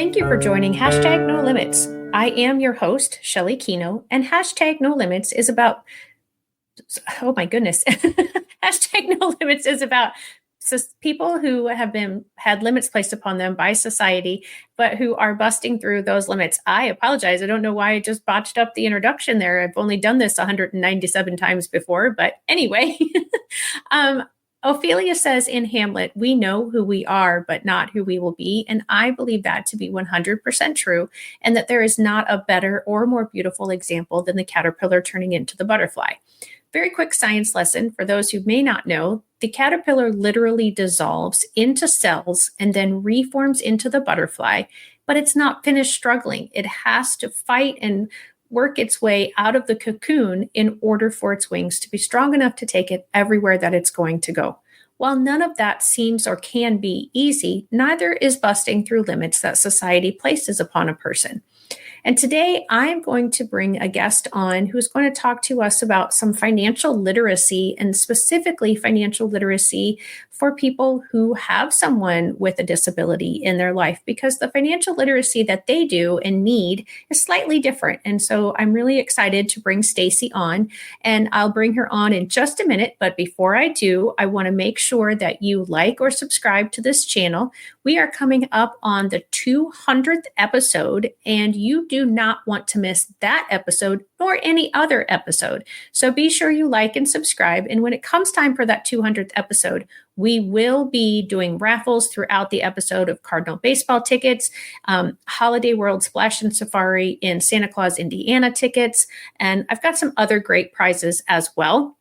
Thank you for joining Hashtag No Limits. I am your host, Shelly Kino, and Hashtag No Limits is about, oh my goodness, Hashtag No Limits is about people who have had limits placed upon them by society, but who are busting through those limits. I apologize. I don't know why I just botched up the introduction there. I've only done this 197 times before, but anyway. Ophelia says in Hamlet, we know who we are, but not who we will be. And I believe that to be 100% true, and that there is not a better or more beautiful example than the caterpillar turning into the butterfly. Very quick science lesson for those who may not know. The caterpillar literally dissolves into cells and then reforms into the butterfly, but it's not finished struggling. It has to fight and work its way out of the cocoon in order for its wings to be strong enough to take it everywhere that it's going to go. While none of that seems or can be easy, neither is busting through limits that society places upon a person. And today I'm going to bring a guest on who's going to talk to us about some financial literacy, and specifically financial literacy for people who have someone with a disability in their life, because the financial literacy that they do and need is slightly different. And so I'm really excited to bring Stacy on, and I'll bring her on in just a minute. But before I do, I want to make sure that you like or subscribe to this channel. We are coming up on the 200th episode, and you do not want to miss that episode nor any other episode. So be sure you like and subscribe. And when it comes time for that 200th episode, we will be doing raffles throughout the episode of Cardinal baseball tickets, Holiday World Splash and Safari in Santa Claus, Indiana tickets, and I've got some other great prizes as well.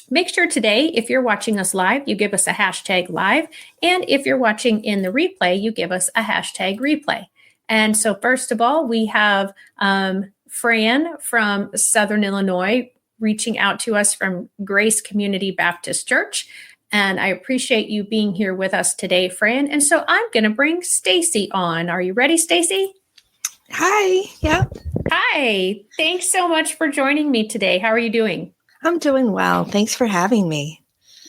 Make sure today, if you're watching us live, you give us a hashtag live. And if you're watching in the replay, you give us a hashtag replay. And so first of all, we have Fran from Southern Illinois reaching out to us from Grace Community Baptist Church. And I appreciate you being here with us today, Fran. And so I'm going to bring Stacy on. Are you ready, Stacy? Hi. Yep. Hi. Thanks so much for joining me today. How are you doing? I'm doing well. Thanks for having me.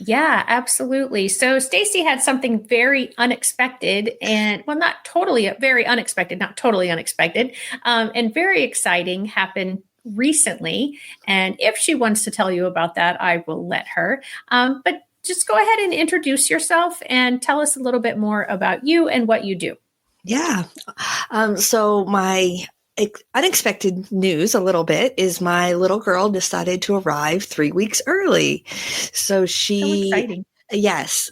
Yeah, absolutely. So Stacy had something very unexpected, and well, not totally very unexpected, not totally unexpected, and very exciting happen recently. And if she wants to tell you about that, I will let her. But just go ahead and introduce yourself and tell us a little bit more about you and what you do. Yeah. So my unexpected news a little bit is my little girl decided to arrive 3 weeks early. So exciting. Yes,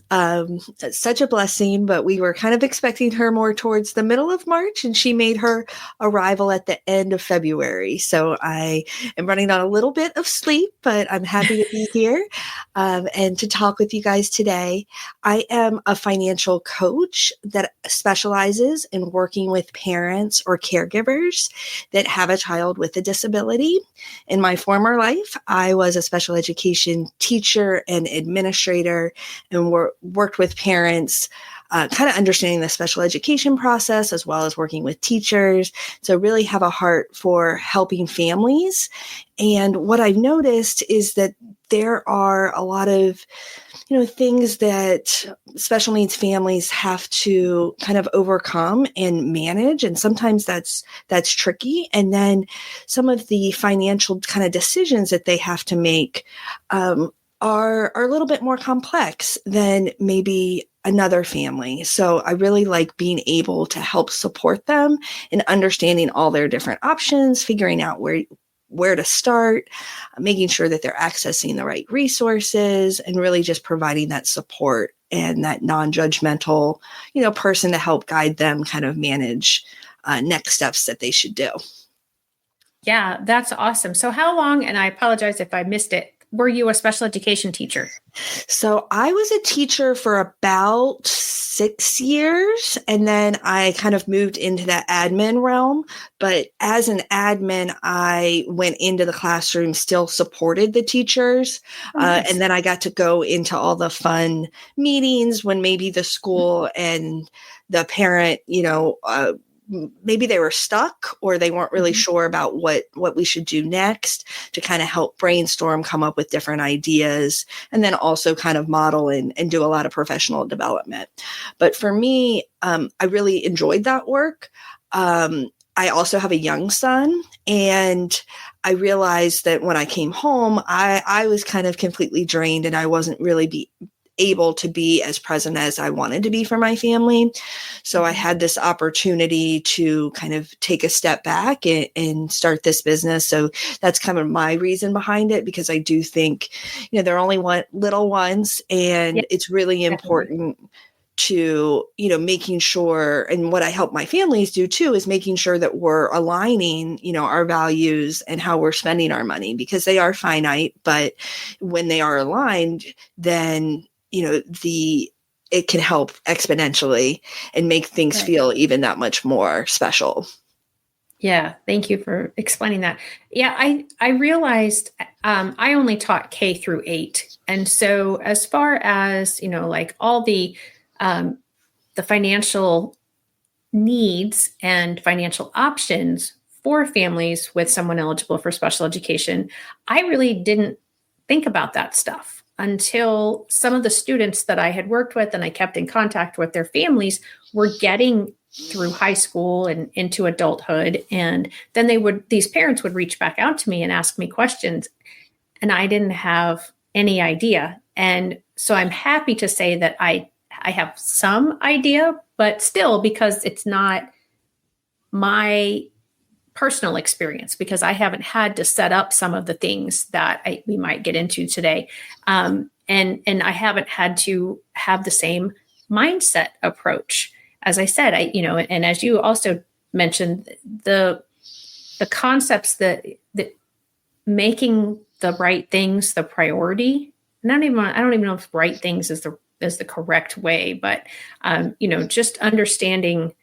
such a blessing, but we were kind of expecting her more towards the middle of March, and she made her arrival at the end of February. So I am running on a little bit of sleep, but I'm happy to be here and to talk with you guys today. I am a financial coach that specializes in working with parents or caregivers that have a child with a disability. In my former life, I was a special education teacher and administrator, and worked with parents, kind of understanding the special education process as well as working with teachers. So really have a heart for helping families. And what I've noticed is that there are a lot of things that special needs families have to kind of overcome and manage. And sometimes that's tricky. And then some of the financial kind of decisions that they have to make, are a little bit more complex than maybe another family. So I really like being able to help support them in understanding all their different options, figuring out where to start, making sure that they're accessing the right resources, and really just providing that support and that non-judgmental, person to help guide them kind of manage next steps that they should do. Yeah, that's awesome. So how long, and I apologize if I missed it, were you a special education teacher? So I was a teacher for about 6 years, and then I kind of moved into the admin realm. But as an admin, I went into the classroom, still supported the teachers. Nice. And then I got to go into all the fun meetings when maybe the school and the parent, maybe they were stuck or they weren't really sure about what we should do next, to kind of help brainstorm, come up with different ideas, and then also kind of model and do a lot of professional development. But for me, I really enjoyed that work. I also have a young son, and I realized that when I came home, I was kind of completely drained, and I wasn't really able to be as present as I wanted to be for my family. So I had this opportunity to kind of take a step back and start this business. So that's kind of my reason behind it, because I do think, they're only little ones, and it's really important to, making sure, and what I help my families do too, is making sure that we're aligning, our values and how we're spending our money, because they are finite, but when they are aligned, then, it can help exponentially and make things feel even that much more special. Yeah. Thank you for explaining that. Yeah. I realized, I only taught K through 8. And so as far as, like all the financial needs and financial options for families with someone eligible for special education, I really didn't think about that stuff until some of the students that I had worked with and I kept in contact with, their families were getting through high school and into adulthood. And then these parents would reach back out to me and ask me questions, and I didn't have any idea. And so I'm happy to say that I have some idea, but still, because it's not my personal experience, because I haven't had to set up some of the things that we might get into today. And I haven't had to have the same mindset approach. As I said, and as you also mentioned, the concepts that making the right things the priority. I don't even know if right things is the correct way, but just understanding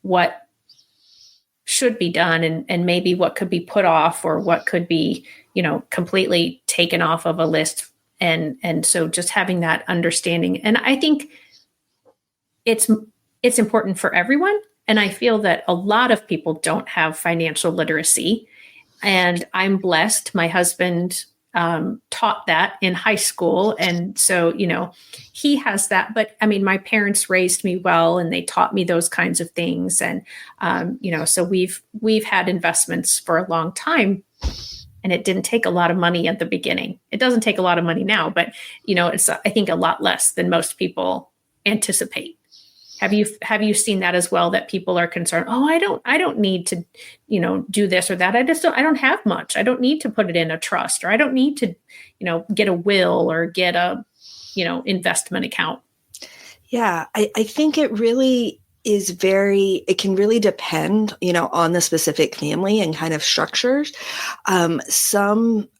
what should be done and maybe what could be put off, or what could be, completely taken off of a list. And so just having that understanding. And I think it's important for everyone. And I feel that a lot of people don't have financial literacy. And I'm blessed. My husband taught that in high school. And so, he has that. But I mean, my parents raised me well, and they taught me those kinds of things. And, so we've had investments for a long time, and it didn't take a lot of money at the beginning. It doesn't take a lot of money now, but, it's, I think, a lot less than most people anticipate. Have you seen that as well, that people are concerned, oh, I don't need to, do this or that. I don't have much. I don't need to put it in a trust, or I don't need to, get a will or get a, investment account. Yeah. I think it really it can really depend, on the specific family and kind of structures.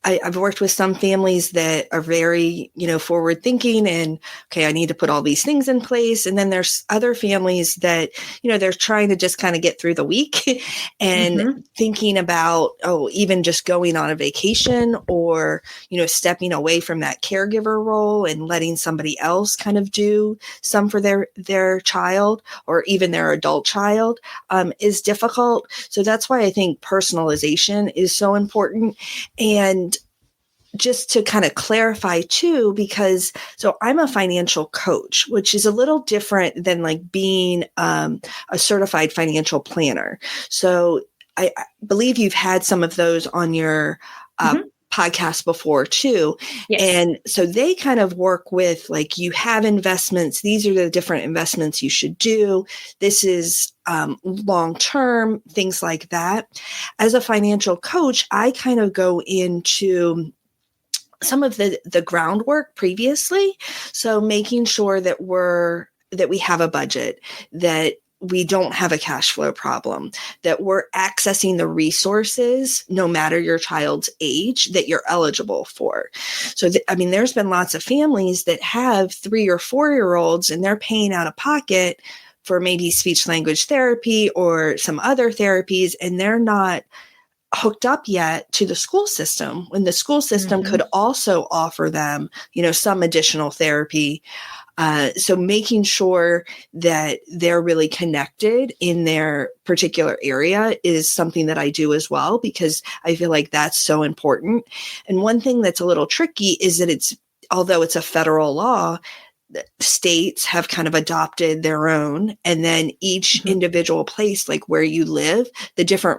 I've worked with some families that are very, forward thinking and, okay, I need to put all these things in place. And then there's other families that, they're trying to just kind of get through the week and thinking about, even just going on a vacation, or, stepping away from that caregiver role and letting somebody else kind of do some for their child, or even their adult child, is difficult. So that's why I think personalization is so important. And just to kind of clarify too, so I'm a financial coach, which is a little different than like being a certified financial planner. So I believe you've had some of those on your podcast before too. Yes. And so they kind of work with, like, you have investments. These are the different investments you should do. This is long-term, things like that. As a financial coach, I kind of go into some of the groundwork previously. So making sure that we have a budget, that we don't have a cash flow problem, that we're accessing the resources, no matter your child's age, that you're eligible for. So, there's been lots of families that have 3 or 4-year-olds, and they're paying out of pocket for maybe speech language therapy or some other therapies, and they're not hooked up yet to the school system, when the school system could also offer them, some additional therapy. So making sure that they're really connected in their particular area is something that I do as well, because I feel like that's so important. And one thing that's a little tricky is that although it's a federal law, states have kind of adopted their own, and then each individual place, like where you live,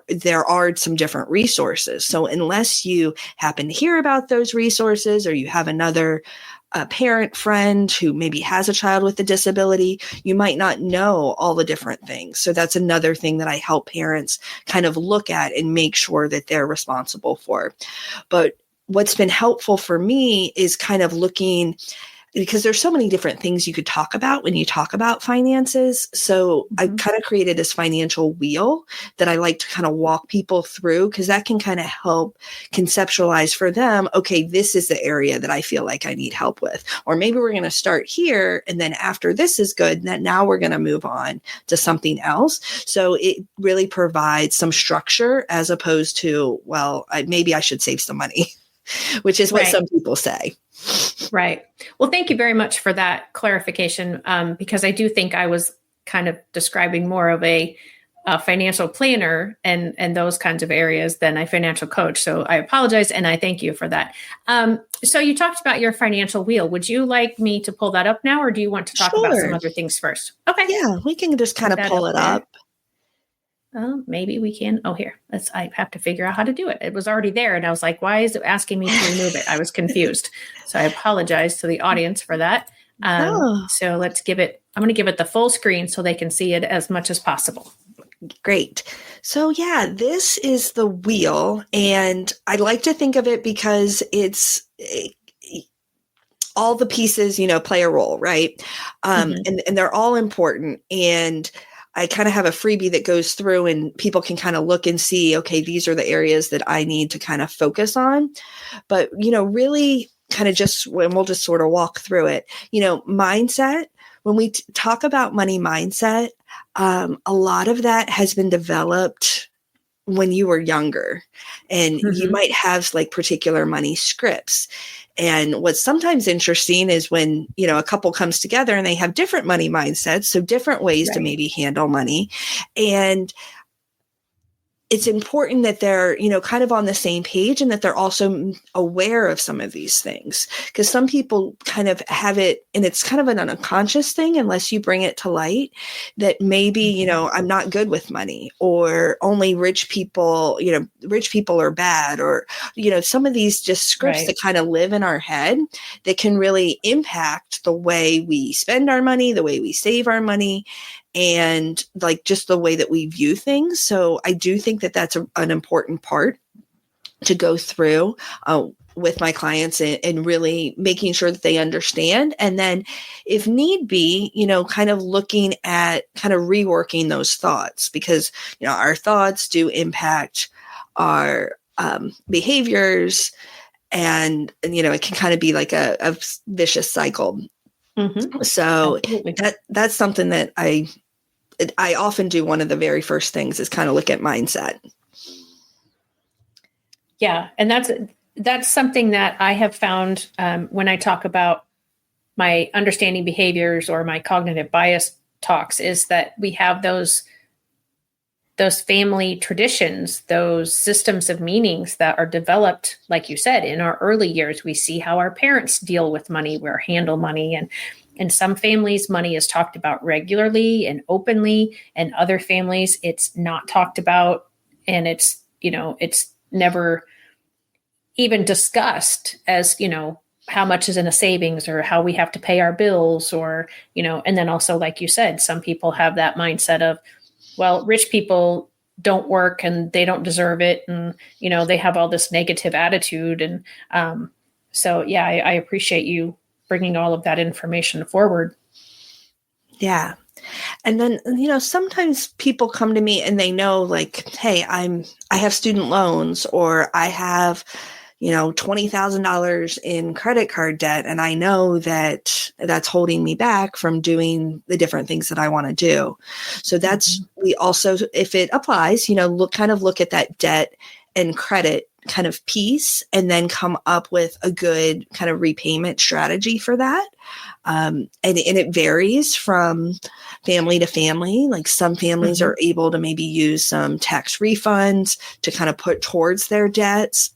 there are some different resources. So unless you happen to hear about those resources, or you have another parent friend who maybe has a child with a disability, you might not know all the different things. So that's another thing that I help parents kind of look at and make sure that they're responsible for. But what's been helpful for me is kind of looking, because there's so many different things you could talk about when you talk about finances. So I kind of created this financial wheel that I like to kind of walk people through, because that can kind of help conceptualize for them, okay, this is the area that I feel like I need help with. Or maybe we're going to start here, and then after this is good, then now we're going to move on to something else. So it really provides some structure, as opposed to, well, maybe I should save some money, which is what some people say. Right. Well, thank you very much for that clarification, because I do think I was kind of describing more of a financial planner and those kinds of areas than a financial coach. So I apologize, and I thank you for that. So you talked about your financial wheel. Would you like me to pull that up now, or do you want to talk about some other things first? Okay. Yeah, we can just kind of pull it up. Maybe we can. Oh, here. I have to figure out how to do it. It was already there, and I was like, why is it asking me to remove it? I was confused. So I apologize to the audience for that. So I'm going to give it the full screen so they can see it as much as possible. Great. So yeah, this is the wheel, and I like to think of it because all the pieces, play a role, right? And they're all important. And I kind of have a freebie that goes through, and people can kind of look and see, okay, these are the areas that I need to kind of focus on. But, really kind of we'll just sort of walk through it. Mindset, when we talk about money mindset, a lot of that has been developed when you were younger, and you might have like particular money scripts. And what's sometimes interesting is when, a couple comes together and they have different money mindsets, so different ways to maybe handle money. And it's important that they're, kind of on the same page, and that they're also aware of some of these things, because some people kind of have it, and it's kind of an unconscious thing unless you bring it to light, that maybe, I'm not good with money, or only rich people are bad, or, some of these just scripts that kind of live in our head that can really impact the way we spend our money, the way we save our money, and like just the way that we view things. So I do think that that's an important part to go through with my clients, and really making sure that they understand. And then if need be, kind of looking at kind of reworking those thoughts, because, our thoughts do impact our behaviors, and, it can kind of be like a vicious cycle. So that's something that I often do. One of the very first things is kind of look at mindset. Yeah. And that's something that I have found when I talk about my understanding behaviors or my cognitive bias talks, is that we have those family traditions, those systems of meanings that are developed, like you said, in our early years. We see how our parents deal with money, or handle money. And in some families, money is talked about regularly and openly. And other families, it's not talked about. And it's never even discussed as, how much is in a savings, or how we have to pay our bills, or, and then also, like you said, some people have that mindset of, well, rich people don't work and they don't deserve it. And, they have all this negative attitude. And so, yeah, I appreciate you bringing all of that information forward. Yeah. And then, sometimes people come to me and they know, like, hey, I have student loans, or I have, $20,000 in credit card debt. And I know that that's holding me back from doing the different things that I want to do. So we also, if it applies, look at that debt and credit kind of piece and then come up with a good kind of repayment strategy for that. And it varies from family to family. Like some families are able to maybe use some tax refunds to kind of put towards their debts.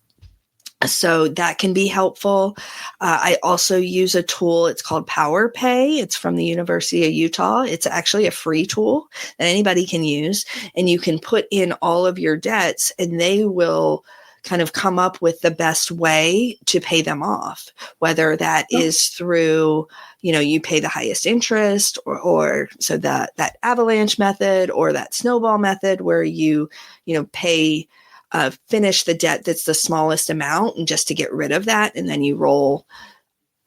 So that can be helpful. I also use a tool. It's called Power Pay. It's from the University of Utah. It's actually a free tool that anybody can use. And you can put in all of your debts and they will kind of come up with the best way to pay them off, whether that is through, you pay the highest interest or so that avalanche method or that snowball method where you pay finish the debt that's the smallest amount and just to get rid of that. And then you roll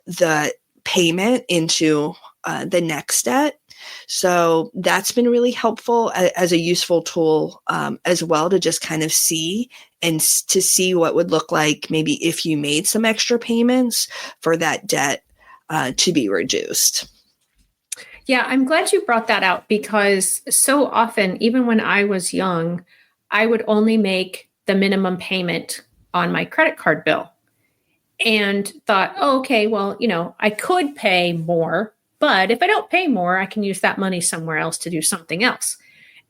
the payment into the next debt. So that's been really helpful as a useful tool as well to just kind of see and to see what would look like maybe if you made some extra payments for that debt to be reduced. Yeah, I'm glad you brought that out because so often, even when I was young, I would only make the minimum payment on my credit card bill and thought, oh, okay, well, I could pay more, but if I don't pay more, I can use that money somewhere else to do something else.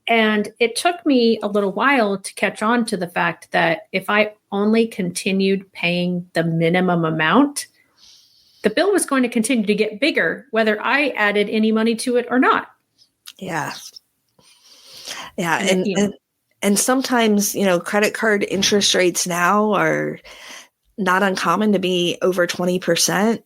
And it took me a little while to catch on to the fact that if I only continued paying the minimum amount, the bill was going to continue to get bigger, whether I added any money to it or not. Yeah. Yeah. And sometimes, credit card interest rates now are not uncommon to be over 20%.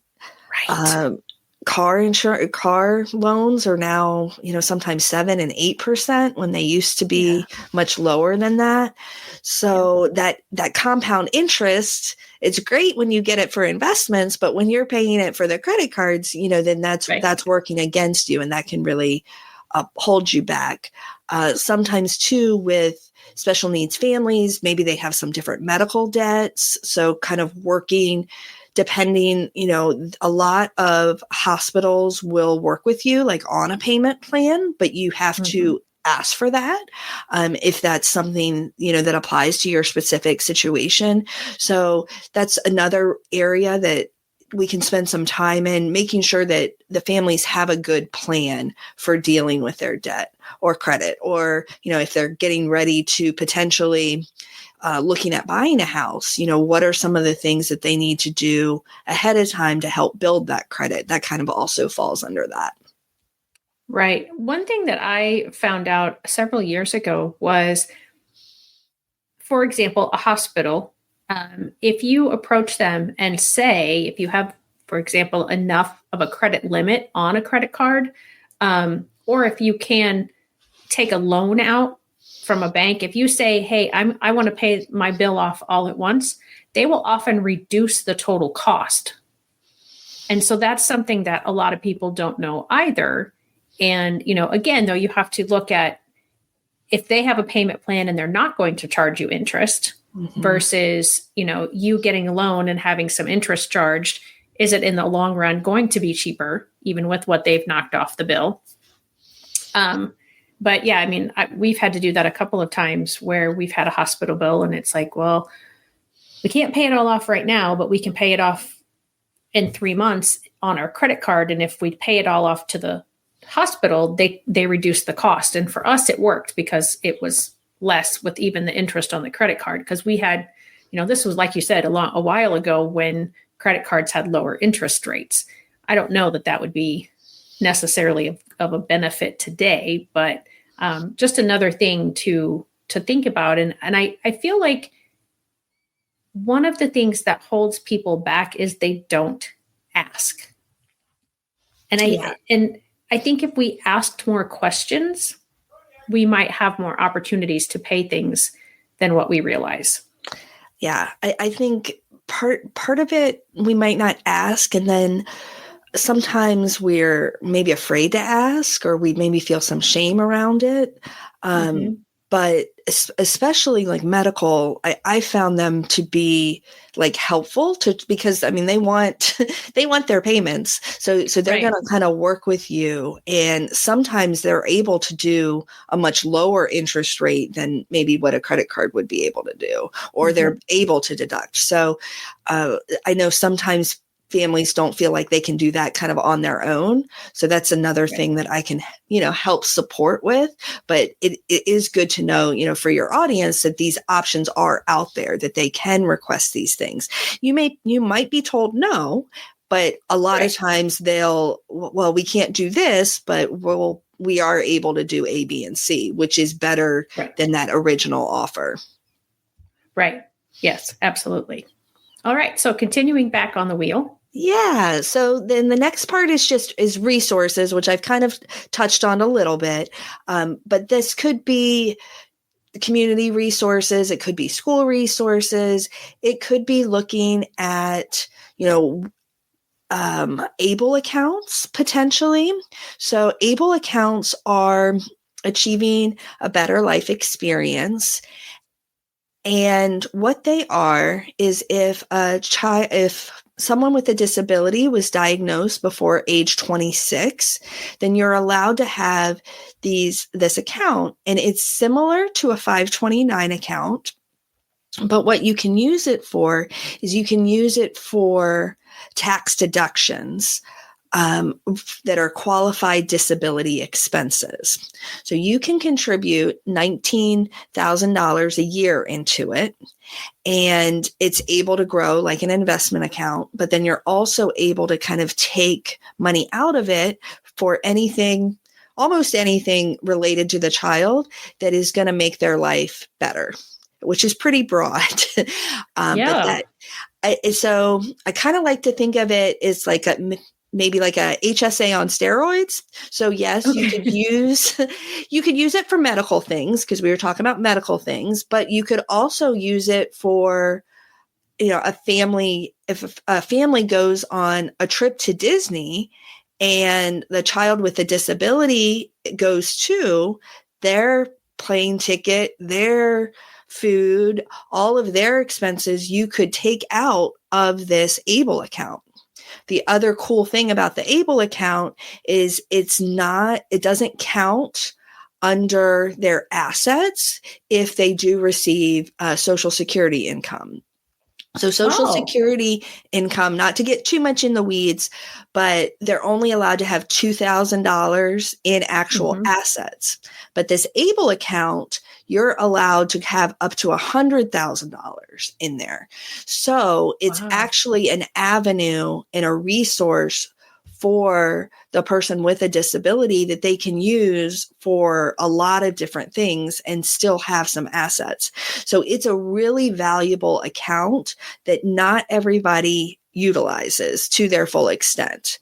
Right. Car loans are now, sometimes 7 and 8% when they used to be much lower than that. So that compound interest, it's great when you get it for investments, but when you're paying it for the credit cards, then that's working against you and that can really hold you back. Sometimes too with special needs families, maybe they have some different medical debts. So kind of working, depending, a lot of hospitals will work with you like on a payment plan, but you have to ask for that if that's something, that applies to your specific situation. So that's another area that we can spend some time in making sure that the families have a good plan for dealing with their debt or credit, or, if they're getting ready to potentially looking at buying a house, what are some of the things that they need to do ahead of time to help build that credit? That kind of also falls under that. Right. One thing that I found out several years ago was, for example, a hospital. If you approach them and say, if you have, for example, enough of a credit limit on a credit card, or if you can take a loan out from a bank, if you say, hey, I want to pay my bill off all at once, they will often reduce the total cost. And so that's something that a lot of people don't know either. And, again, though, you have to look at if they have a payment plan and they're not going to charge you interest versus, you getting a loan and having some interest charged, is it in the long run going to be cheaper, even with what they've knocked off the bill? But yeah, we've had to do that a couple of times where we've had a hospital bill and it's like, well, we can't pay it all off right now, but we can pay it off in 3 months on our credit card. And if we pay it all off to the hospital, they reduce the cost. And for us, it worked because it was less with even the interest on the credit card. Because we had, this was, like you said, a while ago when credit cards had lower interest rates. I don't know that would be necessarily of a benefit today, but just another thing to think about. And I feel like one of the things that holds people back is they don't ask. And I think if we asked more questions, we might have more opportunities to pay things than what we realize. Yeah, I think part of it, we might not ask, and then sometimes we're maybe afraid to ask, or we maybe feel some shame around it. but especially like medical, I found them to be like helpful because I mean, they want, they want their payments. So they're Right. going to kind of work with you. And sometimes they're able to do a much lower interest rate than maybe what a credit card would be able to do, or they're able to deduct. So I know sometimes families don't feel like they can do that kind of on their own. So that's another thing that I can, help support with. But it is good to know, for your audience that these options are out there, that they can request these things. You might be told no, but a lot of times well, we can't do this, but we are able to do A, B, and C, which is better than that original offer. Right. Yes, absolutely. All right. So continuing back on the wheel. Yeah. So then the next part is resources, which I've kind of touched on a little bit. But this could be community resources. It could be school resources. It could be looking at, ABLE accounts potentially. So ABLE accounts are achieving a better life experience. And what they are is if someone with a disability was diagnosed before age 26, then you're allowed to have this account, and it's similar to a 529 account. But what you can use it for is you can use it for tax deductions that are qualified disability expenses. So you can contribute $19,000 a year into it, and it's able to grow like an investment account. But then you're also able to kind of take money out of it for almost anything related to the child that is going to make their life better, which is pretty broad. So I kind of like to think of it as like maybe like a HSA on steroids. So yes, you could use it for medical things, because we were talking about medical things, but you could also use it for, a family. If a family goes on a trip to Disney and the child with a disability goes too, their plane ticket, their food, all of their expenses, you could take out of this ABLE account. The other cool thing about the ABLE account is it doesn't count under their assets if they do receive Social Security income. So Social Security income, not to get too much in the weeds, but they're only allowed to have $2,000 in actual assets. But this ABLE account, you're allowed to have up to $100,000 in there. So it's actually an avenue and a resource for the person with a disability that they can use for a lot of different things and still have some assets. So it's a really valuable account that not everybody utilizes to their full extent.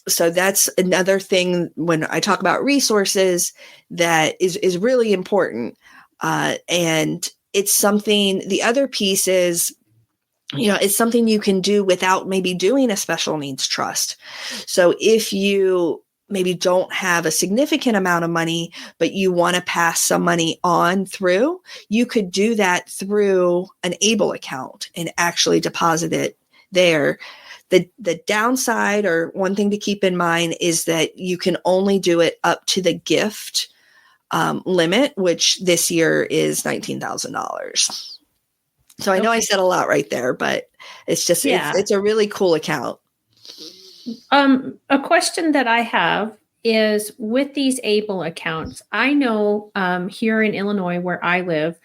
So that's another thing when I talk about resources that is really important. And it's something, the other piece is, it's something you can do without maybe doing a special needs trust. So if you maybe don't have a significant amount of money, but you want to pass some money on through, you could do that through an ABLE account and actually deposit it there. The downside, or one thing to keep in mind, is that you can only do it up to the gift limit, which this year is $19,000. So I know I said a lot right there, but it's just, it's a really cool account. A question that I have is, with these ABLE accounts, I know here in Illinois where I live,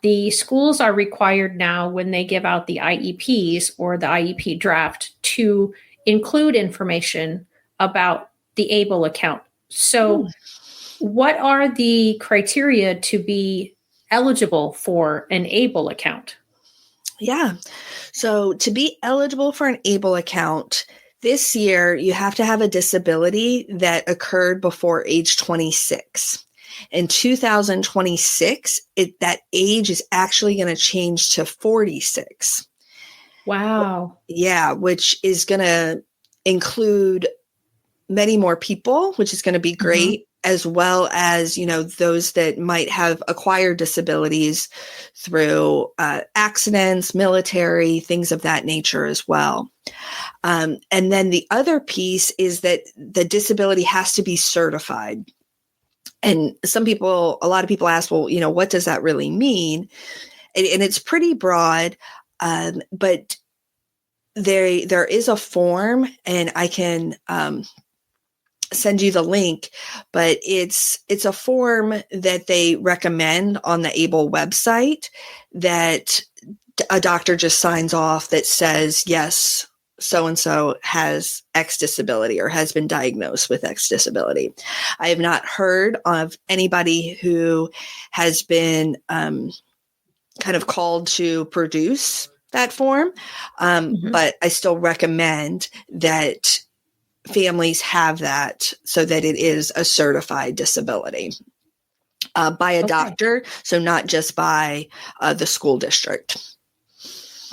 the schools are required now, when they give out the IEPs or the IEP draft, to include information about the ABLE account. So what are the criteria to be eligible for an ABLE account? Yeah. So to be eligible for an ABLE account this year, you have to have a disability that occurred before age 26. In 2026, that age is actually going to change to 46. Wow. Yeah, which is going to include many more people, which is going to be great. as well as, those that might have acquired disabilities through accidents, military, things of that nature as well. And then the other piece is that the disability has to be certified. And a lot of people ask, well, what does that really mean? And it's pretty broad, but there is a form, and I can send you the link, but it's a form that they recommend on the ABLE website that a doctor just signs off that says, yes, so-and-so has X disability or has been diagnosed with X disability. I have not heard of anybody who has been kind of called to produce that form, but I still recommend that families have that so that it is a certified disability by a doctor, so not just by the school district.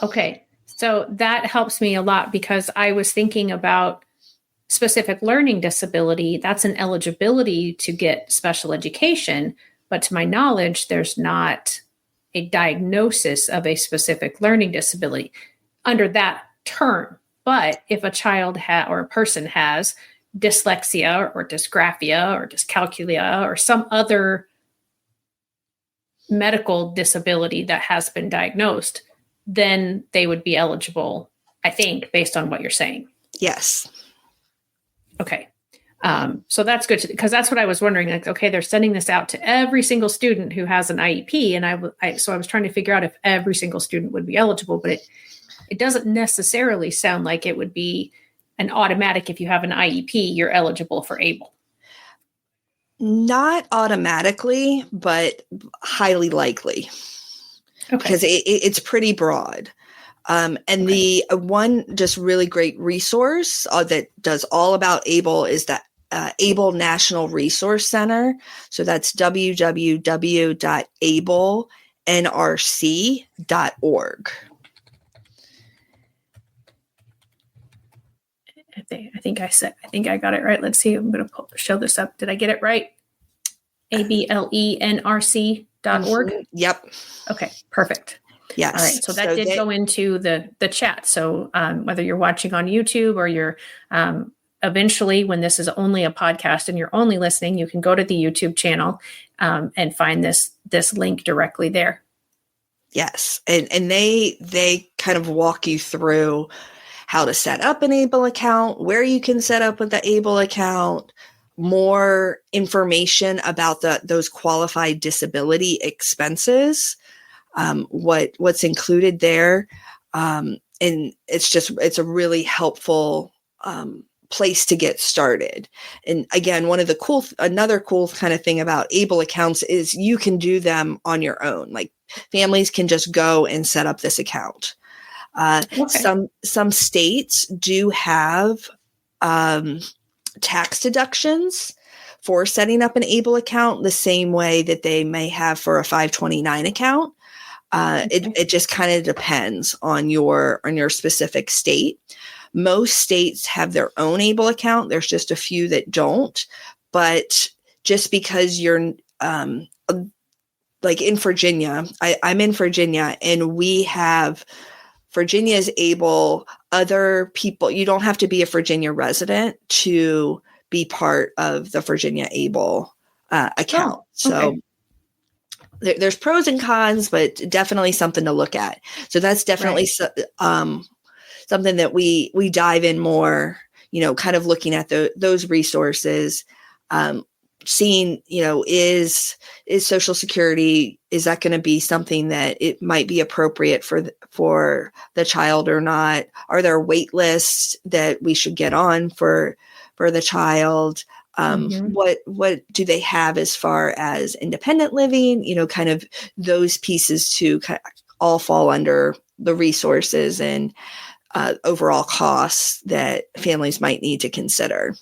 Okay. So that helps me a lot, because I was thinking about specific learning disability. That's an eligibility to get special education. But to my knowledge, there's not a diagnosis of a specific learning disability under that term. But if a child or a person has dyslexia or dysgraphia or dyscalculia or some other medical disability that has been diagnosed, then they would be eligible, I think, based on what you're saying. Yes. Okay. So that's good, because that's what I was wondering. Like, okay, they're sending this out to every single student who has an IEP. And so I was trying to figure out if every single student would be eligible, but it doesn't necessarily sound like it would be an automatic. If you have an IEP, you're eligible for ABLE. Not automatically, but highly likely. Okay. Because it's pretty broad. And the one just really great resource that does all about ABLE is the ABLE National Resource Center. So that's www.ablenrc.org. I think I got it right. Let's see. I'm going to show this up. Did I get it right? ABLENRC.org. Yep. Okay, perfect. Yes. All right. So that did go into the chat. So whether you're watching on YouTube or you're eventually, when this is only a podcast and you're only listening, you can go to the YouTube channel and find this link directly there. Yes. And they kind of walk you through how to set up an ABLE account, where you can set up with the ABLE account, more information about those qualified disability expenses, what's included there. And it's a really helpful place to get started. And again, another cool kind of thing about ABLE accounts is you can do them on your own. Like, families can just go and set up this account. Some states do have tax deductions for setting up an ABLE account, the same way that they may have for a 529 account. It just kind of depends on your specific state. Most states have their own ABLE account. There's just a few that don't. But just because you're like in Virginia, I'm in Virginia, and we have Virginia's ABLE. Other people, you don't have to be a Virginia resident to be part of the Virginia ABLE account. So there's pros and cons, but definitely something to look at. So that's definitely something that we dive in more, kind of looking at those resources, seeing, is Social Security, is that going to be something that it might be appropriate for the child or not? Are there wait lists that we should get on for the child? What do they have as far as independent living? Kind of those pieces too all fall under the resources and overall costs that families might need to consider.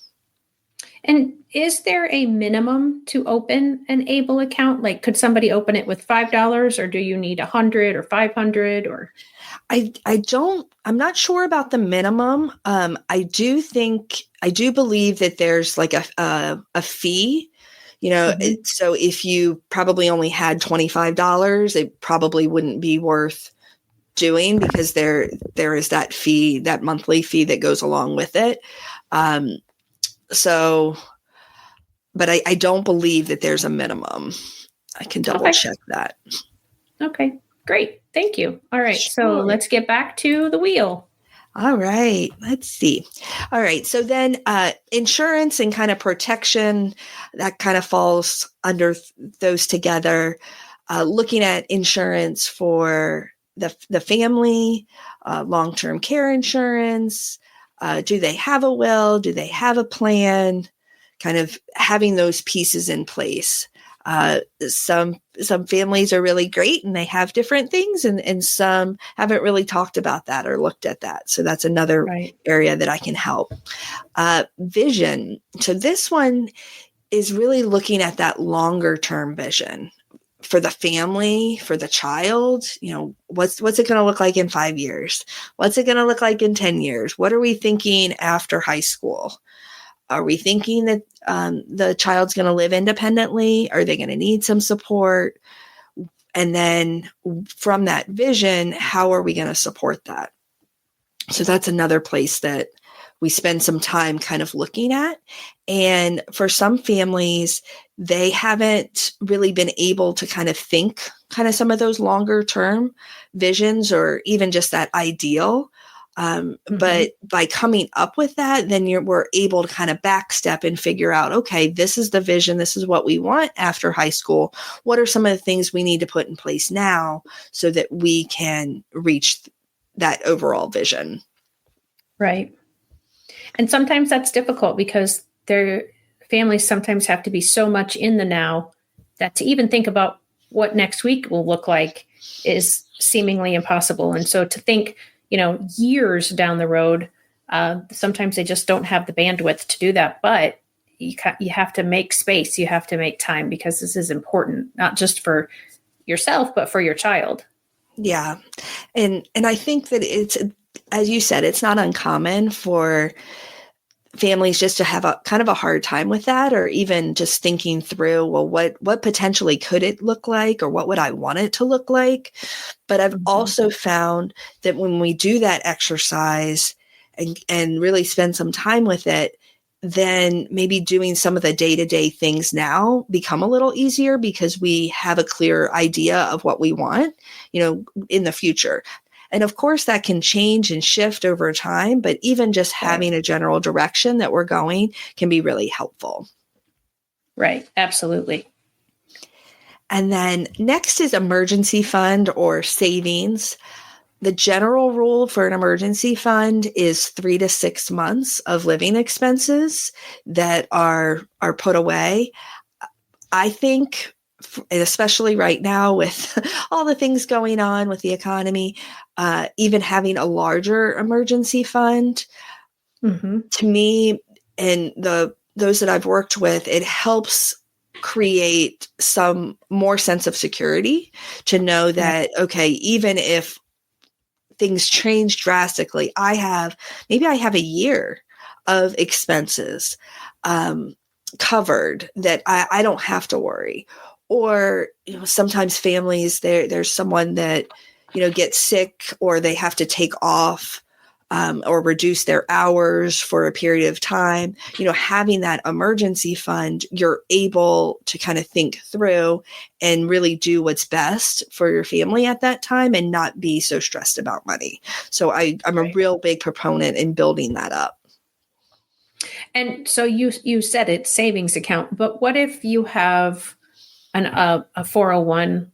And is there a minimum to open an ABLE account? Like, could somebody open it with $5, or do you need $100 or $500 or? I'm not sure about the minimum. I do believe that there's like a fee Mhm. So if you probably only had $25, it probably wouldn't be worth doing, because there is that fee, that monthly fee that goes along with it. Um, so, but I don't believe that there's a minimum. I can double Okay. check that. Okay. Great. Thank you. All right. So Sure. let's get back to the wheel. All right. Let's see. All right. So then insurance and kind of protection, that kind of falls under those together. Looking at insurance for the family, long-term care insurance. Do they have a will? Do they have a plan? Kind of having those pieces in place. Some families are really great and they have different things, and some haven't really talked about that or looked at that. So that's another Right. area that I can help. Vision. So this one is really looking at that longer term vision for the family, for the child. What's it going to look like in 5 years? What's it going to look like in 10 years? What are we thinking after high school? Are we thinking that the child's going to live independently? Are they going to need some support? And then from that vision, how are we going to support that? So that's another place that we spend some time kind of looking at. And for some families, they haven't really been able to kind of think kind of some of those longer term visions, or even just that ideal. But by coming up with that, then we're able to kind of backstep and figure out, okay, this is the vision. This is what we want after high school. What are some of the things we need to put in place now so that we can reach that overall vision? Right. And sometimes that's difficult because their families sometimes have to be so much in the now that to even think about what next week will look like is seemingly impossible. And so to think, years down the road, sometimes they just don't have the bandwidth to do that. But you have to make space. You have to make time, because this is important, not just for yourself, but for your child. Yeah. And I think that it's, as you said, it's not uncommon for families just to have a kind of a hard time with that, or even just thinking through, well, what potentially could it look like, or what would I want it to look like? But I've also found that when we do that exercise and really spend some time with it, then maybe doing some of the day-to-day things now become a little easier, because we have a clear idea of what we want, in the future. And of course, that can change and shift over time, but even just having a general direction that we're going can be really helpful. Right. Absolutely. And then next is emergency fund or savings. The general rule for an emergency fund is 3 to 6 months of living expenses that are put away. I think, especially right now with all the things going on with the economy, even having a larger emergency fund, to me, and those that I've worked with, it helps create some more sense of security to know that, okay, even if things change drastically, maybe I have a year of expenses covered, that I don't have to worry. Or sometimes families, there's someone that gets sick, or they have to take off or reduce their hours for a period of time. Having that emergency fund, you're able to kind of think through and really do what's best for your family at that time, and not be so stressed about money. So I'm a real big proponent in building that up. And so you said it's savings account, but what if you have a 401,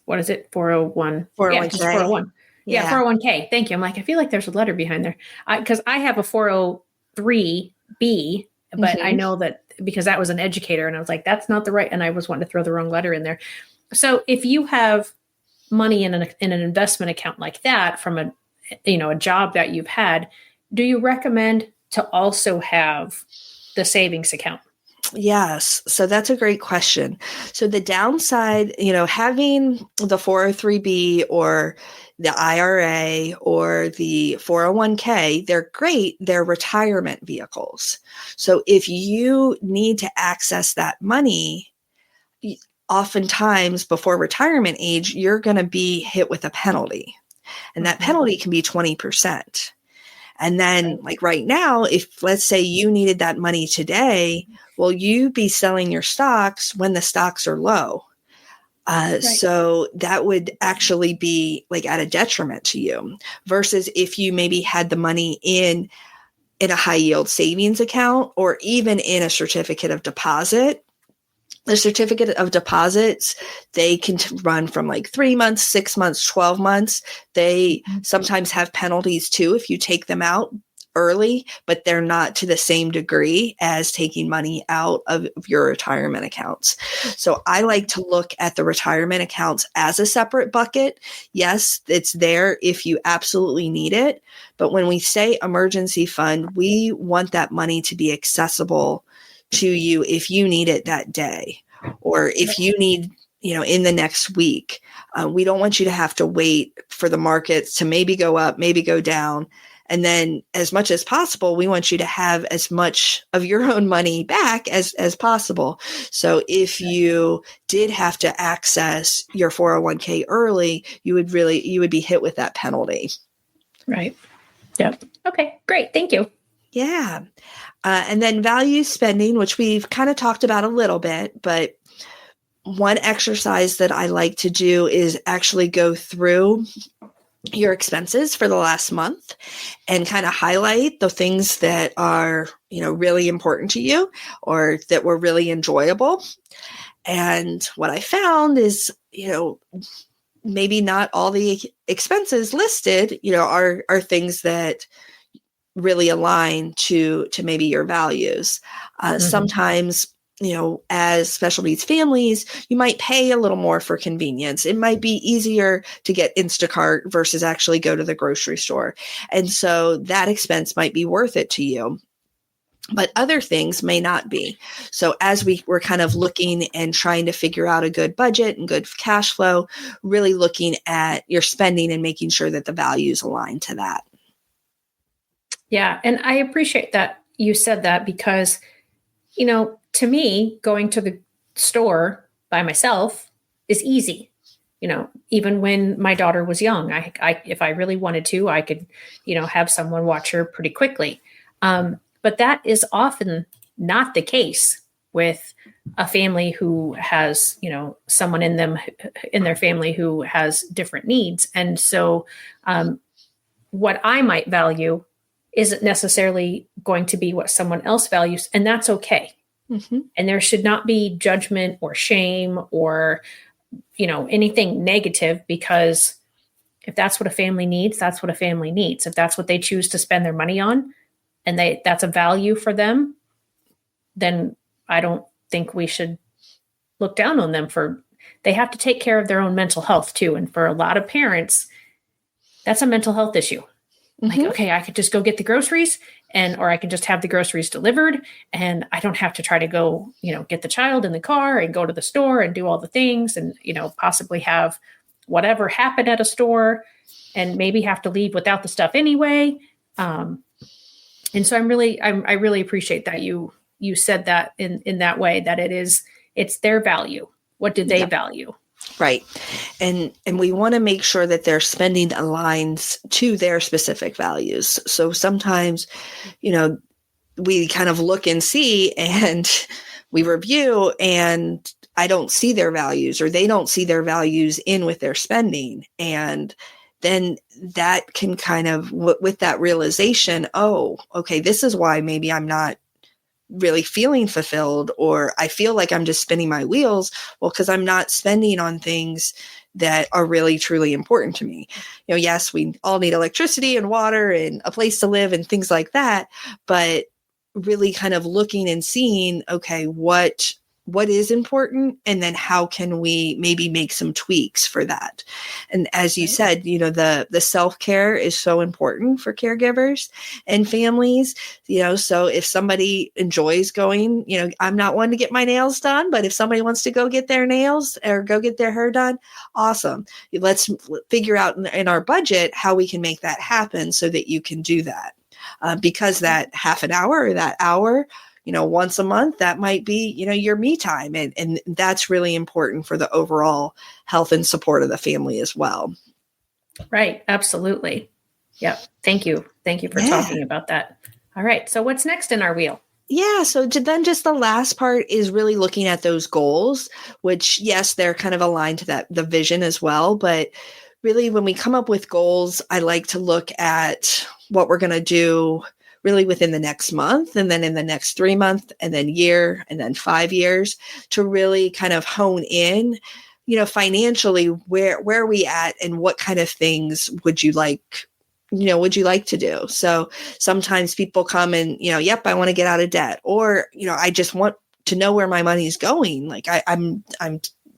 what is it? 401. Yeah, just 401k. 401. Yeah, 401k. Thank you. I'm like, I feel like there's a letter behind there. Because I have a 403b, but I know that because that was an educator, and I was like, that's not the right, and I was wanting to throw the wrong letter in there. So if you have money in an investment account like that from a job that you've had, do you recommend to also have the savings account? Yes. So that's a great question. So the downside, having the 403B or the IRA or the 401k, they're great. They're retirement vehicles. So if you need to access that money, oftentimes before retirement age, you're going to be hit with a penalty. And that penalty can be 20%. And then like right now, if let's say you needed that money today, well, you'd be selling your stocks when the stocks are low. So that would actually be like at a detriment to you versus if you maybe had the money in a high yield savings account or even in a certificate of deposit. The certificate of deposits, they can run from like 3 months, 6 months, 12 months. They sometimes have penalties too if you take them out early, but they're not to the same degree as taking money out of your retirement accounts. So I like to look at the retirement accounts as a separate bucket. Yes, it's there if you absolutely need it. But when we say emergency fund, we want that money to be accessible to you if you need it that day or if you need, in the next week. We don't want you to have to wait for the markets to maybe go up, maybe go down. And then as much as possible, we want you to have as much of your own money back as possible. So if you did have to access your 401k early, you would be hit with that penalty. Right. Yep. Okay, great. Thank you. Yeah. And then value spending, which we've kind of talked about a little bit, but one exercise that I like to do is actually go through your expenses for the last month and kind of highlight the things that are, really important to you or that were really enjoyable. And what I found is, maybe not all the expenses listed, are things that really align to maybe your values. Sometimes, as special needs families, you might pay a little more for convenience. It might be easier to get Instacart versus actually go to the grocery store. And so that expense might be worth it to you. But other things may not be. So as we're kind of looking and trying to figure out a good budget and good cash flow, really looking at your spending and making sure that the values align to that. Yeah. And I appreciate that you said that because, to me, going to the store by myself is easy. Even when my daughter was young, I if I really wanted to, I could, have someone watch her pretty quickly. But that is often not the case with a family who has, someone in their family who has different needs. And so what I might value isn't necessarily going to be what someone else values, and that's okay. And there should not be judgment or shame or, anything negative, because if that's what a family needs, that's what a family needs. If that's what they choose to spend their money on and that's a value for them, then I don't think we should look down on them they have to take care of their own mental health too. And for a lot of parents, that's a mental health issue. Like, okay, I could just go get the groceries or I can just have the groceries delivered and I don't have to try to go, get the child in the car and go to the store and do all the things and, possibly have whatever happen at a store and maybe have to leave without the stuff anyway. And so I really appreciate that you said that in that way, that it's their value. What do they value? Right. And we want to make sure that their spending aligns to their specific values. So sometimes, we kind of look and see and we review and I don't see their values or they don't see their values in with their spending. And then that can kind of, with that realization, oh, okay, this is why maybe I'm not really feeling fulfilled, or I feel like I'm just spinning my wheels. Well, because I'm not spending on things that are really, truly important to me. Yes, we all need electricity and water and a place to live and things like that, but really kind of looking and seeing, okay, what what is important, and then how can we maybe make some tweaks for that. And as you said, the self-care is so important for caregivers and families, so if somebody enjoys going, I'm not one to get my nails done, but if somebody wants to go get their nails or go get their hair done, awesome. Let's figure out in our budget how we can make that happen so that you can do that. Because that half an hour or that hour, once a month, that might be, your me time. And that's really important for the overall health and support of the family as well. Right. Absolutely. Yep. Thank you. Thank you for talking about that. All right. So what's next in our wheel? Yeah. So then just the last part is really looking at those goals, which, yes, they're kind of aligned to the vision as well. But really, when we come up with goals, I like to look at what we're going to do really within the next month, and then in the next 3 months, and then year, and then 5 years, to really kind of hone in, financially, where are we at, and what kind of things would you like to do? So sometimes people come and, yep, I want to get out of debt, or, I just want to know where my money is going. Like I'm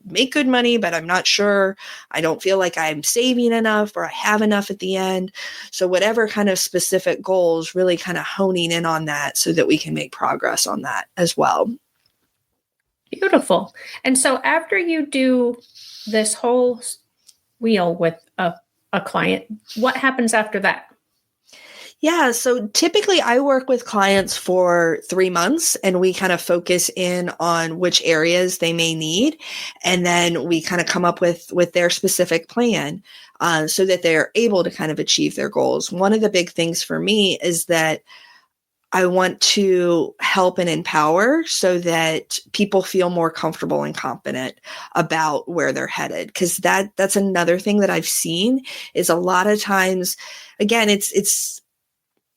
make good money, but I'm not sure. I don't feel like I'm saving enough or I have enough at the end. So whatever kind of specific goals, really kind of honing in on that so that we can make progress on that as well. Beautiful. And so after you do this whole wheel with a client, what happens after that? Yeah. So typically I work with clients for 3 months, and we kind of focus in on which areas they may need. And then we kind of come up with their specific plan so that they're able to kind of achieve their goals. One of the big things for me is that I want to help and empower so that people feel more comfortable and confident about where they're headed. Because that's another thing that I've seen is a lot of times, again, it's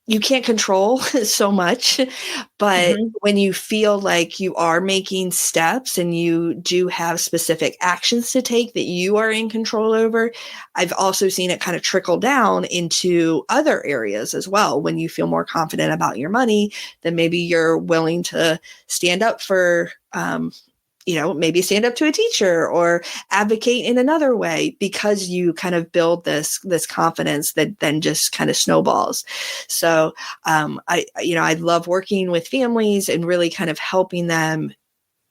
you can't control so much, but when you feel like you are making steps and you do have specific actions to take that you are in control over, I've also seen it kind of trickle down into other areas as well. When you feel more confident about your money, then maybe you're willing to stand up for, maybe stand up to a teacher or advocate in another way, because you kind of build this confidence that then just kind of snowballs. So I love working with families and really kind of helping them,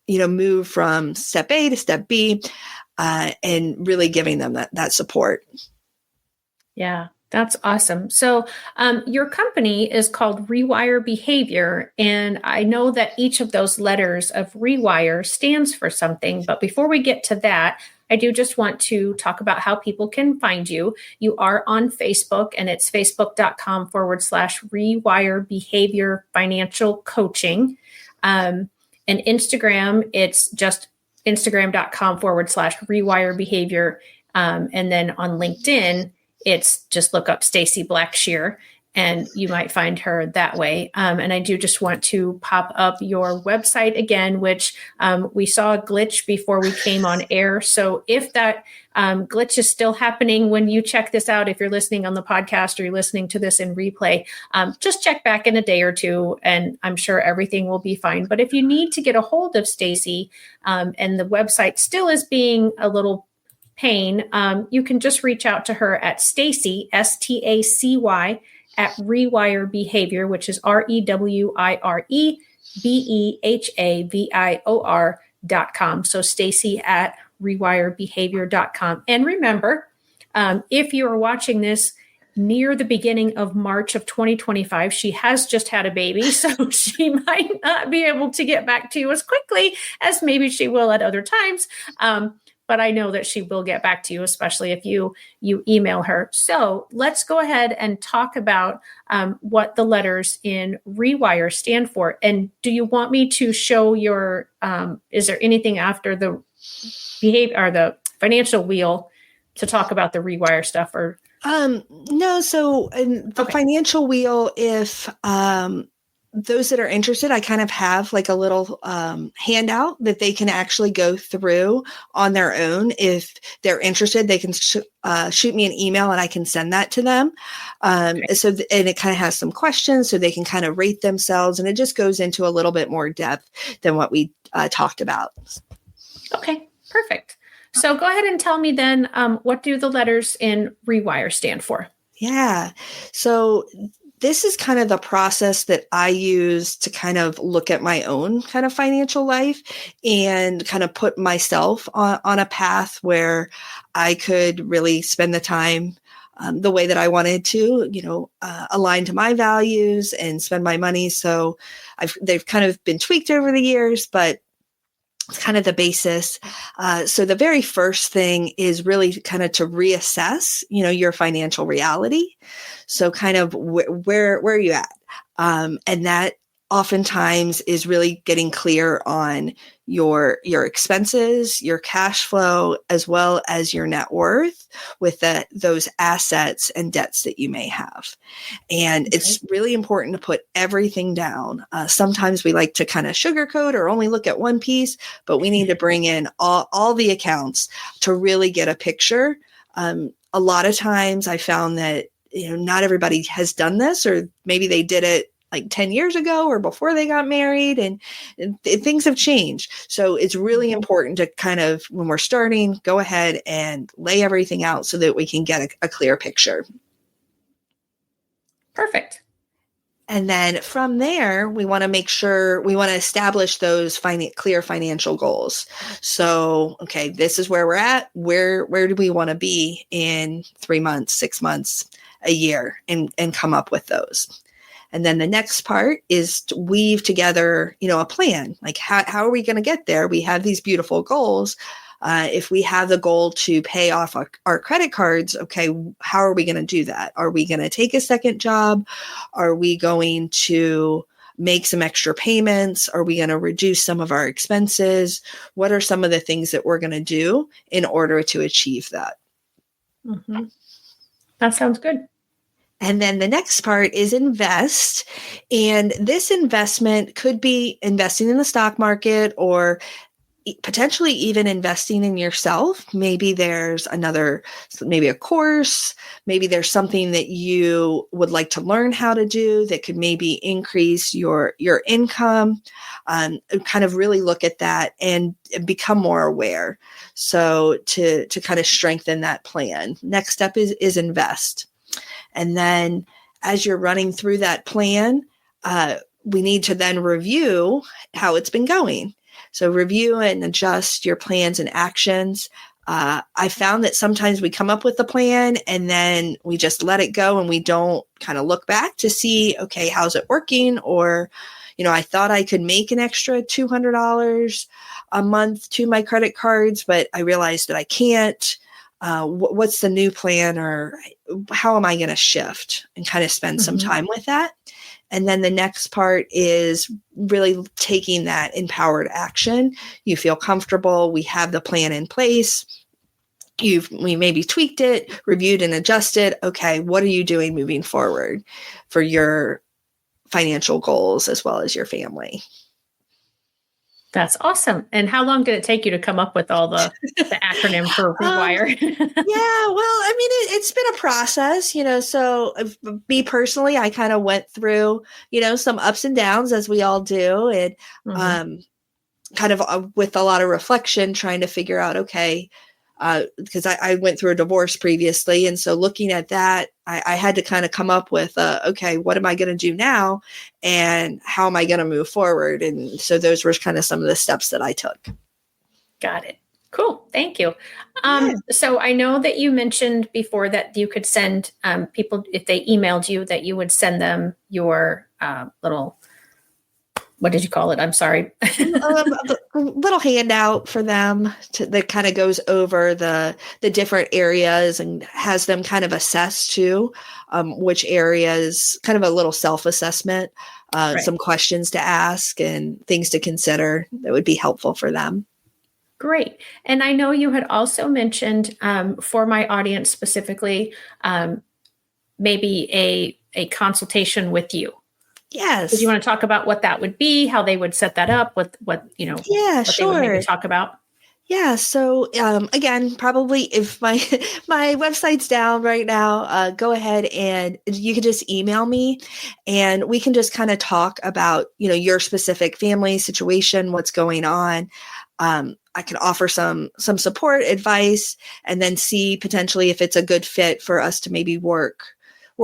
move from step A to step B, and really giving them that support. Yeah. That's awesome. So your company is called Rewire Behavior, and I know that each of those letters of Rewire stands for something. But before we get to that, I do just want to talk about how people can find you. You are on Facebook, and it's facebook.com/Rewire Behavior Financial Coaching. And Instagram, it's just instagram.com/Rewire Behavior. And then on LinkedIn, it's just look up Stacy Blackshear, and you might find her that way. And I do just want to pop up your website again, which we saw a glitch before we came on air. So if that glitch is still happening when you check this out, if you're listening on the podcast or you're listening to this in replay, just check back in a day or two, and I'm sure everything will be fine. But if you need to get a hold of Stacy, and the website still is being a little pain, you can just reach out to her at Stacy, Stacy, at Rewire Behavior, which is REWIREBEHAVIOR.com. So Stacy at rewirebehavior.com. And remember, if you are watching this near the beginning of March of 2025, she has just had a baby, so she might not be able to get back to you as quickly as maybe she will at other times. But I know that she will get back to you, especially if you email her. So let's go ahead and talk about what the letters in Rewire stand for. And do you want me to show your, is there anything after the behavior or the financial wheel to talk about the Rewire stuff? Or no. So in the financial wheel, if those that are interested, I kind of have like a little handout that they can actually go through on their own. If they're interested, they can shoot me an email and I can send that to them. And it kind of has some questions so they can kind of rate themselves. And it just goes into a little bit more depth than what we talked about. Okay, perfect. So go ahead and tell me then, what do the letters in Rewire stand for? Yeah. So this is kind of the process that I use to kind of look at my own kind of financial life and kind of put myself on a path where I could really spend the time the way that I wanted to, align to my values and spend my money. So they've kind of been tweaked over the years, but it's kind of the basis. So the very first thing is really kind of to reassess, your financial reality. So kind of where are you at? And that oftentimes is really getting clear on your expenses, your cash flow, as well as your net worth with those assets and debts that you may have. And it's really important to put everything down. Sometimes we like to kind of sugarcoat or only look at one piece, but we need to bring in all the accounts to really get a picture. A lot of times I found that, not everybody has done this, or maybe they did it like 10 years ago or before they got married, and things have changed. So it's really important to kind of, when we're starting, go ahead and lay everything out so that we can get a clear picture. Perfect. And then from there, we want to establish those clear financial goals. So, okay, this is where we're at. Where do we want to be in 3 months, 6 months, a year, and come up with those. And then the next part is to weave together, a plan. Like how are we going to get there? We have these beautiful goals. If we have the goal to pay off our credit cards, okay, how are we going to do that? Are we going to take a second job? Are we going to make some extra payments? Are we going to reduce some of our expenses? What are some of the things that we're going to do in order to achieve that? Mm-hmm. That sounds good. And then the next part is invest. And this investment could be investing in the stock market or potentially even investing in yourself. Maybe there's maybe a course, maybe there's something that you would like to learn how to do that could maybe increase your income. Kind of really look at that and become more aware. So to kind of strengthen that plan. Next step is invest. And then as you're running through that plan, we need to then review how it's been going. So review and adjust your plans and actions. I found that sometimes we come up with the plan and then we just let it go and we don't kind of look back to see, okay, how's it working? Or, I thought I could make an extra $200 a month to my credit cards, but I realized that I can't. What's the new plan, or how am I going to shift, and kind of spend some time with that. And then the next part is really taking that empowered action. You feel comfortable. We have the plan in place. We maybe tweaked it, reviewed and adjusted. Okay, what are you doing moving forward for your financial goals as well as your family? That's awesome. And how long did it take you to come up with all the acronym for Rewire? Yeah, well, I mean, it's been a process, so me personally, I kind of went through, some ups and downs as we all do. And kind of with a lot of reflection, trying to figure out, okay, because I went through a divorce previously. And so looking at that, I had to kind of come up with, okay, what am I going to do now? And how am I going to move forward? And so those were kind of some of the steps that I took. Got it. Cool. Thank you. Yeah. So I know that you mentioned before that you could send people, if they emailed you, that you would send them your little, what did you call it? I'm sorry. A little handout for them that kind of goes over the different areas and has them kind of assess too, which areas, kind of a little self-assessment, some questions to ask and things to consider that would be helpful for them. Great. And I know you had also mentioned for my audience specifically, maybe a consultation with you. Did you Yes. want to talk about what that would be, how they would set that up, Yeah, what they would maybe sure. talk about? Yeah, so again, probably if my my website's down right now, go ahead and you can just email me, and we can just kind of talk about your specific family situation, what's going on. I can offer some support, advice, and then see potentially if it's a good fit for us to maybe work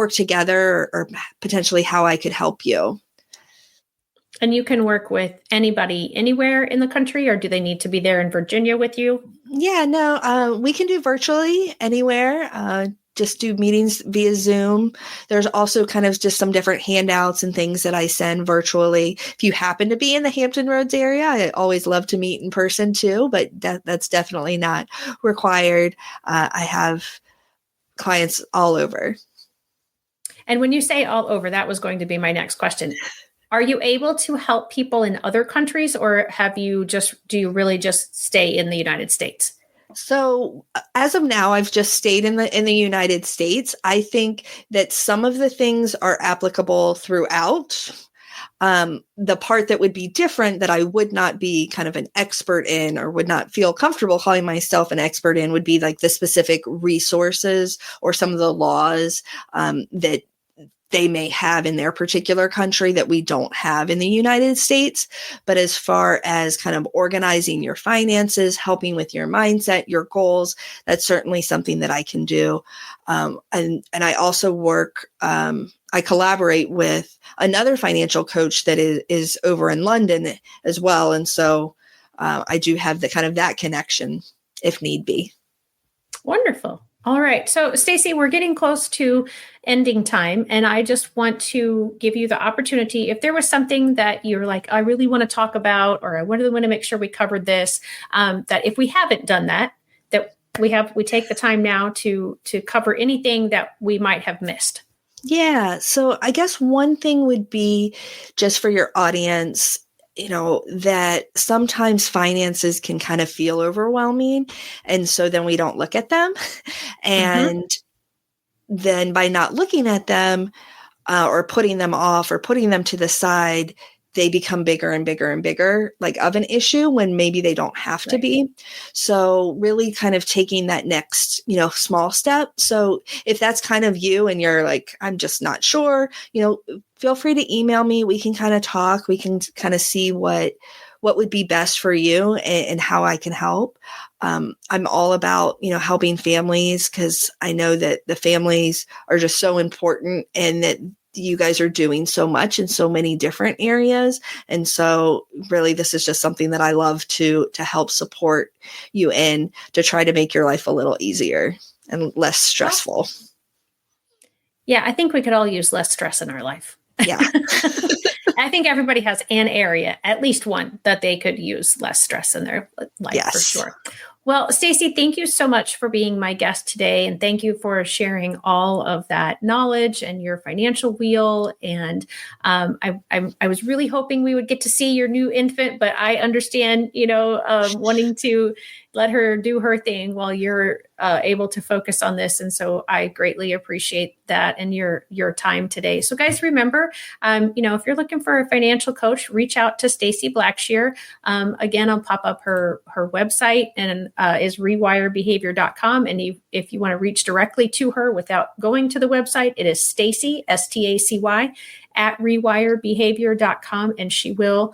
together, or potentially how I could help you. And you can work with anybody anywhere in the country, or do they need to be there in Virginia with you? Yeah, no, we can do virtually anywhere. Just do meetings via Zoom. There's also kind of just some different handouts and things that I send virtually. If you happen to be in the Hampton Roads area, I always love to meet in person too, but that's definitely not required. I have clients all over. And when you say all over, that was going to be my next question. Are you able to help people in other countries, or do you really just stay in the United States? So as of now, I've just stayed in the United States. I think that some of the things are applicable throughout. The part that would be different, that I would not be kind of an expert in, or would not feel comfortable calling myself an expert in, would be like the specific resources or some of the laws that they may have in their particular country that we don't have in the United States. But as far as kind of organizing your finances, helping with your mindset, your goals, that's certainly something that I can do. And I also I collaborate with another financial coach that is over in London as well. And so I do have the kind of that connection if need be. Wonderful. All right. So, Stacy, we're getting close to ending time, and I just want to give you the opportunity. If there was something that you're like, I really want to talk about, or I really want to make sure we covered this, that if we haven't done that, that we take the time now to cover anything that we might have missed. Yeah. So I guess one thing would be, just for your audience, that sometimes finances can kind of feel overwhelming. And so then we don't look at them. Mm-hmm. And then by not looking at them, or putting them off or putting them to the side, they become bigger and bigger and bigger, like of an issue, when maybe they don't have to Right. be. So really kind of taking that next, small step. So if that's kind of you and you're like, I'm just not sure, feel free to email me. We can kind of talk. We can kind of see what would be best for you, and how I can help. I'm all about, helping families, because I know that the families are just so important, and that you guys are doing so much in so many different areas. And so really, this is just something that I love to help support you in, to try to make your life a little easier and less stressful. Yeah, I think we could all use less stress in our life. Yeah. I think everybody has an area, at least one, that they could use less stress in their life. Yes. For sure. Well, Stacy, thank you so much for being my guest today. And thank you for sharing all of that knowledge and your financial wheel. And I was really hoping we would get to see your new infant, but I understand, wanting to let her do her thing while you're able to focus on this. And so I greatly appreciate that and your time today. So guys, remember, if you're looking for a financial coach, reach out to Stacy Blackshear. Again, I'll pop up her website, and is rewirebehavior.com. And if you want to reach directly to her without going to the website, it is Stacy, Stacy, at rewirebehavior.com, and she will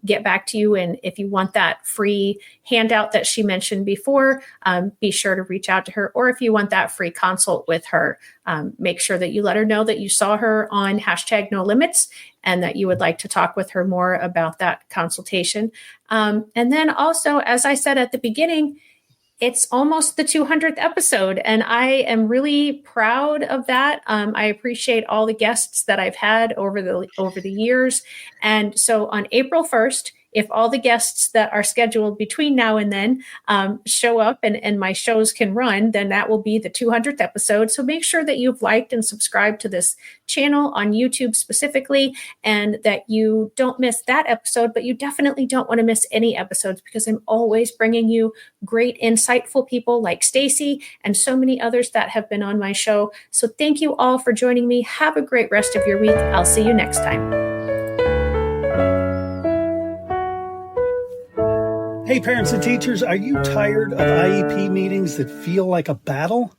get back to you. And if you want that free handout that she mentioned before, be sure to reach out to her. Or if you want that free consult with her, make sure that you let her know that you saw her on #NoLimits and that you would like to talk with her more about that consultation. And then also, as I said at the beginning, it's almost the 200th episode, and I am really proud of that. I appreciate all the guests that I've had over the years. And so on April 1st, if all the guests that are scheduled between now and then show up and my shows can run, then that will be the 200th episode. So make sure that you've liked and subscribed to this channel on YouTube specifically, and that you don't miss that episode, but you definitely don't want to miss any episodes, because I'm always bringing you great, insightful people like Stacy and so many others that have been on my show. So thank you all for joining me. Have a great rest of your week. I'll see you next time. Hey, parents and teachers, are you tired of IEP meetings that feel like a battle?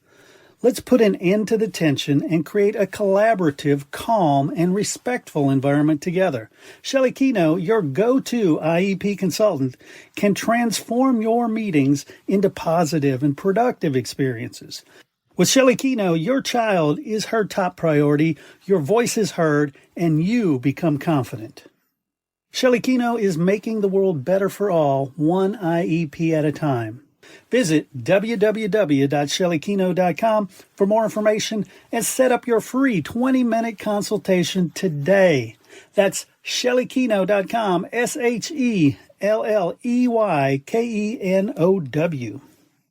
Let's put an end to the tension and create a collaborative, calm, and respectful environment together. Shelley Keno, your go-to IEP consultant, can transform your meetings into positive and productive experiences. With Shelley Keno, your child is her top priority, your voice is heard, and you become confident. Shelley Keno is making the world better for all, one IEP at a time. Visit www.shelleykeno.com for more information and set up your free 20-minute consultation today. That's shelleykeno.com, SHELLEYKENOW.